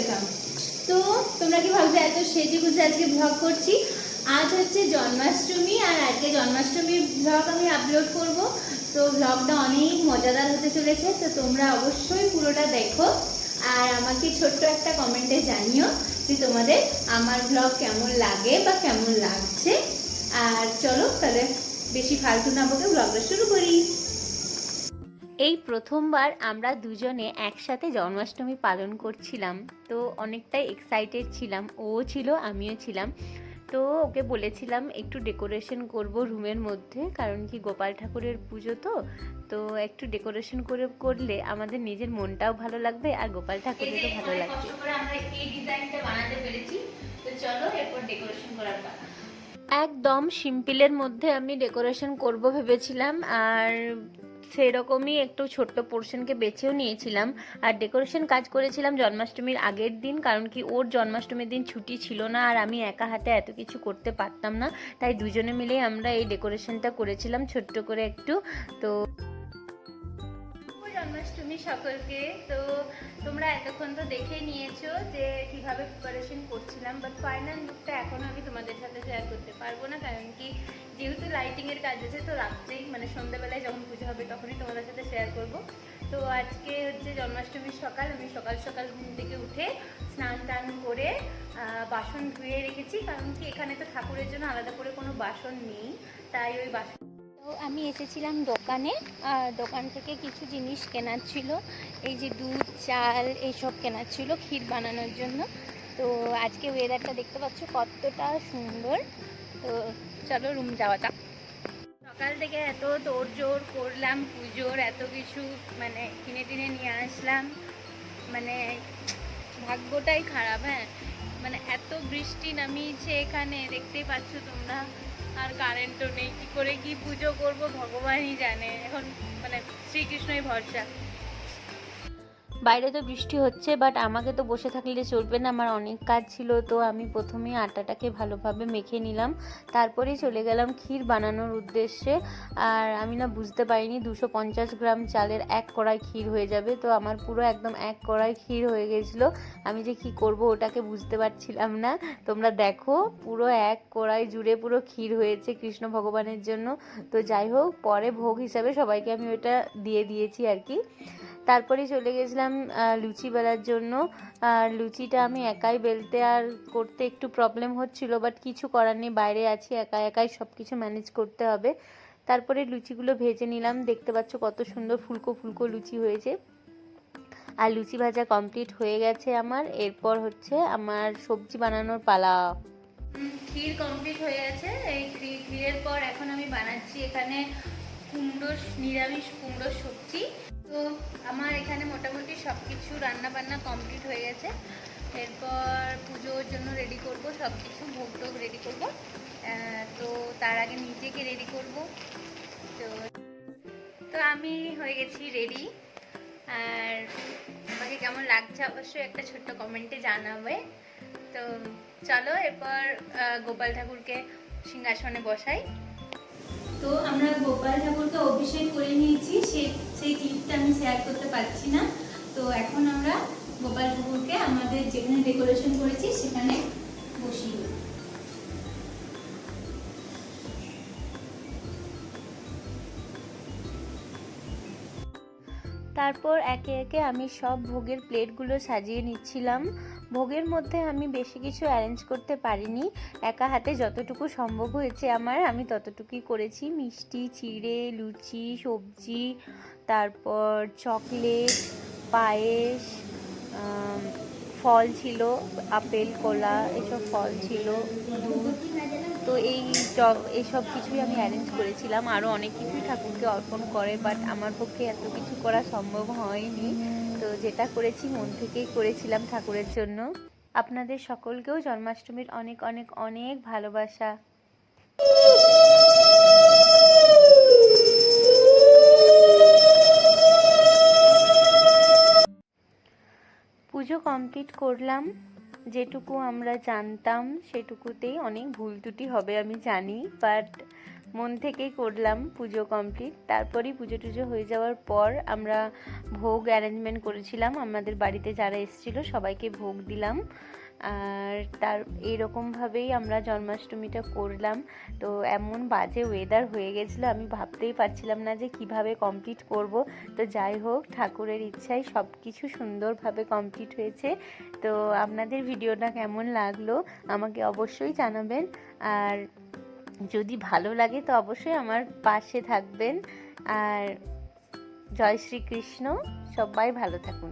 Welcome. তো তোমরা কি ভাবছো এত সেজে গুজে আজকে ব্লগ করছি? আজ হচ্ছে জন্মাষ্টমী, আর আজকে জন্মাষ্টমীর ব্লগ আমি আপলোড করব। তো ব্লগটা অনেক মজাদার হতে চলেছে, তো তোমরা অবশ্যই পুরোটা দেখো আর আমাকে ছোট্ট একটা কমেন্টে জানিও যে তোমাদের আমার ব্লগ কেমন লাগে বা কেমন লাগছে। আর চলো তাহলে বেশি ফালতু না বকে ব্লগটা শুরু করি। এই প্রথমবার আমরা দুজনে একসাথে জন্মাষ্টমী পালন করছিলাম, তো অনেকটাই এক্সাইটেড ছিলাম। ও ছিল, আমিও ছিলাম। তো ওকে বলেছিলাম একটু ডেকোরেশন করব রুমের মধ্যে, কারণ কি গোপাল ঠাকুরের পুজো, তো একটু ডেকোরেশন করলে আমাদের নিজের মনটাও ভালো লাগবে আর গোপাল ঠাকুরেরও ভালো লাগবে। আমরা এই ডিজাইনটা বানাতে পেরেছি, তো চলো এরপর ডেকোরেশন করার পালা। একদম সিম্পলের মধ্যে আমি ডেকোরেশন করব ভেবেছিলাম, আর সেরকমই একটু ছোট্ট পোর্শনকে বেছেও নিয়েছিলাম। আর ডেকোরেশন কাজ করেছিলাম জন্মাষ্টমীর আগের দিন, কারণ কি ওর জন্মাষ্টমীর দিন ছুটি ছিল না, আর আমি একা হাতে এত কিছু করতে পারতাম না, তাই দুজনে মিলেই আমরা এই ডেকোরেশনটা করেছিলাম ছোট্ট করে একটু। তো জন্মাষ্টমী সকলকে। তো তোমরা এতক্ষণ তো দেখে নিয়েছো যে কিভাবে প্রিপারেশন করছিলাম, বাট ফাইনাল লুকটা এখনও আমি তোমাদের সাথে শেয়ার করতে পারবো না, কারণ কি যেহেতু লাইটিংয়ের কাজ আছে, তো রাত্রেই মানে সন্ধ্যাবেলায় যখন পুজো হবে তখনই তোমাদের সাথে শেয়ার করব। তো আজকে হচ্ছে জন্মাষ্টমীর সকাল, আমি সকাল সকাল ঘুম থেকে উঠে স্নান টান করে বাসন ধুয়ে রেখেছি, কারণ কি এখানে তো ঠাকুরের জন্য আলাদা করে কোনো বাসন নেই, তাই ওই বাসন। তো আমি এসেছিলাম দোকানে, দোকান থেকে কিছু জিনিস কেনার ছিল, এই যে দুধ, চাল এইসব কেনার ছিল ক্ষীর বানানোর জন্য। তো আজকে ওয়েদারটা দেখতে পাচ্ছ কতটা সুন্দর। তো চলো রুম যাওয়া যাক। সকাল থেকে এত তোড়জোড় করলাম পুজোর, এত কিছু মানে কিনে টিনে নিয়ে আসলাম, মানে ভাগ্যটাই খারাপ। হ্যাঁ, মানে এত বৃষ্টি নামিয়েছে এখানে, দেখতেই পাচ্ছ তোমরা, আর কারেন্টও নেই। কী করে কি পুজো করব ভগবানই জানে, এখন মানে শ্রীকৃষ্ণই ভরসা। বাইরে তো বৃষ্টি হচ্ছে, বাট আমাকে তো বসে থাকলে চলবে না, আমার অনেক কাজ ছিল। তো আমি প্রথমে আটাটাকে ভালোভাবে মেখে নিলাম, তারপরেই চলে গেলাম ক্ষীর বানানোর উদ্দেশ্যে। আর আমি না বুঝতে পারিনি 250 গ্রাম চালের এক কড়াই ক্ষীর হয়ে যাবে, তো আমার পুরো একদম এক কড়াই ক্ষীর হয়ে গেছিলো। আমি যে কি করব ওটাকে বুঝতে পারছিলাম না। তোমরা দেখো পুরো এক কড়াই জুড়ে পুরো ক্ষীর হয়েছে কৃষ্ণ ভগবানের জন্য। তো যাই হোক, পরে ভোগ হিসাবে সবাইকে আমি ওটা দিয়ে দিয়েছি আর কি। তারপরে চলে গেছিলাম লুচি বেলার জন্য। আর লুচিটা আমি একাই বেলতে আর করতে একটু প্রবলেম হচ্ছিল, বাট কিছু করার নেই, বাইরে আছি, একাই সব কিছু ম্যানেজ করতে হবে। তারপরে লুচিগুলো ভেজে নিলাম, দেখতে পাচ্ছ কত সুন্দর ফুলকো ফুলকো লুচি হয়েছে। আর লুচি ভাজা কমপ্লিট হয়ে গেছে আমার। এরপর হচ্ছে আমার সবজি বানানোর পালা। ক্ষীর কমপ্লিট হয়ে গেছে। এই ক্ষীরের পর এখন আমি বানাচ্ছি এখানে নিরামিষ কুমড়োর সবজি। তো আমার এখানে মোটামুটি সব কিছু রান্না বান্না কমপ্লিট হয়ে গেছে। এরপর পুজোর জন্য রেডি করব, সব কিছু ভোগ টোগ রেডি করব। তো তার আগে নিজেকে রেডি করব। তো তো আমি হয়ে গেছি রেডি। আর আমাকে কেমন লাগছে অবশ্যই একটা ছোট্ট কমেন্টে জানাবে। তো চলো এরপর গোপাল ঠাকুরকে সিংহাসনে বসাই। তো আমরা গোপাল ঠাকুরকে অভিষেক করে নিয়েছি, সেই ক্লিপটা আমি শেয়ার করতে পারছি না। তো এখন আমরা গোপাল ঠাকুরকে আমাদের যেখানে ডেকোরেশন করেছি সেখানে বসিয়ে দেব। তারপর একে একে আমি সব ভোগের প্লেটগুলো সাজিয়ে নিচ্ছিলাম। ভোগের মধ্যে আমি বেশি কিছু অ্যারেঞ্জ করতে পারিনি, একা হাতে যতটুকু সম্ভব হয়েছে আমার আমি ততটুকুই করেছি। মিষ্টি, চিড়ে, লুচি, সবজি, তারপর চকলেট, পায়েস, ফল ছিল, আপেল, কলা, এসব ফল ছিল, দুধ। তো এইসব কিছুই আমি অ্যারেঞ্জ করেছিলাম। আরও অনেক কিছুই ঠাকুরকে অর্পণ করে, বাট আমার পক্ষে এত কিছু করা সম্ভব হয়নি। তো যেটা করেছি মন থেকেই করেছিলাম ঠাকুরের জন্য। আপনাদের সকলকেও জন্মাষ্টমীর অনেক অনেক অনেক ভালোবাসা। পুজো কমপ্লিট করলাম, যেটুকু আমরা জানতাম সেটুকুতেই অনেক ভুল ত্রুটি হবে আমি জানি, বাট মন থেকেই করলাম। পুজো কমপ্লিট, তারপরেই পুজো টুজো হয়ে যাওয়ার পর আমরা ভোগ অ্যারেঞ্জমেন্ট করেছিলাম, আমাদের বাড়িতে যারা এসেছিলো সবাইকে ভোগ দিলাম। আর এরকমভাবেই আমরা জন্মাষ্টমীটা করলাম। তো এমন বাজে ওয়েদার হয়ে গেছিলো, আমি ভাবতেই পারছিলাম না যে কিভাবে কমপ্লিট করব। তো যাই হোক, ঠাকুরের ইচ্ছায় সব কিছু সুন্দরভাবে কমপ্লিট হয়েছে। তো আপনাদের ভিডিওটা কেমন লাগলো আমাকে অবশ্যই জানাবেন, আর যদি ভালো লাগে তো অবশ্যই আমার পাশে থাকবেন। আর জয় শ্রীকৃষ্ণ, সবাই ভালো থাকুন।